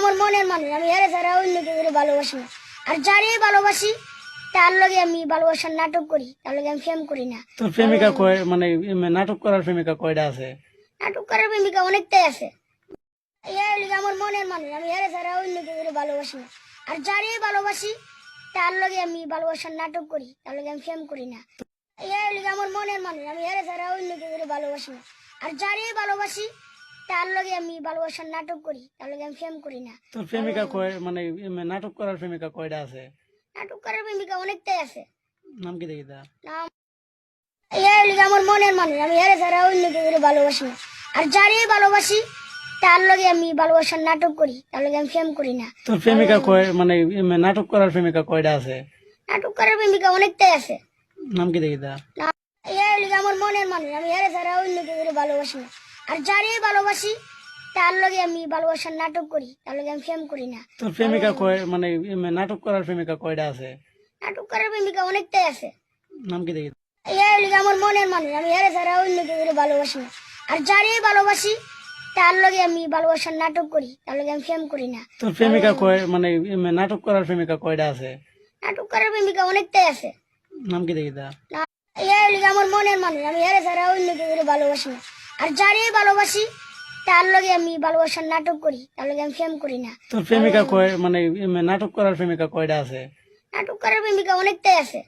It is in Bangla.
আমার মনের মানুষ, আমি এর ছাড়া অন্য কেউ ভালোবাসি না। আর যারে ভালোবাসি তার লগে আমি ভালোবাসার নাটক করি, তার লগে আমি প্রেম করি না। তোর প্রেমিকা কয় মানে নাটক করার প্রেমিকা কয়টা আছে? নাটক করার প্রেমিকা অনেকটাই আছে। এর লগে আমার মনের মানুষ, আমি এর ছাড়া অন্য কেউ ভালোবাসি না। আর যারে ভালোবাসি তার লগে আমি ভালোবাসার নাটক করি, তার লগে আমি প্রেম করি না। এর লগে আমার মনের মানুষ, আমি এর ছাড়া অন্য কেউ ভালোবাসি না। আর যারে ভালোবাসি তার লগে আমি ভালোবাসার নাটক করি, তার লগে আমি প্রেম করি না। তোর প্রেমিকা কয় মানে নাটক করার প্রেমিকা কয়টা আছে? নাটক করার প্রেমিকা অনেকটাই আছে। নাম কি দেখি তা? নাম এর লগে আমার মনের মানুষ, আমি এর ছাড়া অন্য কেউ ভালোবাসি না। আর যারে ভালোবাসি তার লগে আমি ভালোবাসার নাটক করি, তার লগে আমি প্রেম করি না। তোর প্রেমিকা কয় মানে নাটক করার প্রেমিকা কয়টা আছে? নাটক করার প্রেমিকা অনেকটাই আছে। নাম কি দেখি তা? এর লগে আমার মনের মানুষ, আমি এর ছাড়া অন্য কেউ ভালোবাসি না। আর যারে ভালোবাসি তার লগে আমি ভালোবাসার নাটক করি, তার লগে আমি প্রেম করি না। তোর প্রেমিকা কয় মানে নাটক করার প্রেমিকা কয়টা আছে? নাটক করার প্রেমিকা অনেকটাই আছে। নাম কি দেখি? এর লগে আমার মনের মানুষ, আমি এর ছাড়া অন্য কেউ ভালোবাসি না। আর যারে ভালোবাসি তার লগে আমি ভালোবাসার নাটক করি, তার লগে আমি প্রেম করি না। তোর প্রেমিকা কয় মানে নাটক করার প্রেমিকা কয়টা আছে? নাটক করার প্রেমিকা অনেকটাই আছে। নাম কি দেখি তা? এর লগে আমার মনের মানুষ, আমি এর ছাড়া অন্য কেউ ভালোবাসি না। আর যারে ভালোবাসি তার লগে আমি ভালোবাসার নাটক করি, তার লগে আমি প্রেম করি না। তোর প্রেমিকা কয় মানে নাটক করার প্রেমিকা কয়টা আছে? নাটক করার প্রেমিকা অনেকটাই আছে।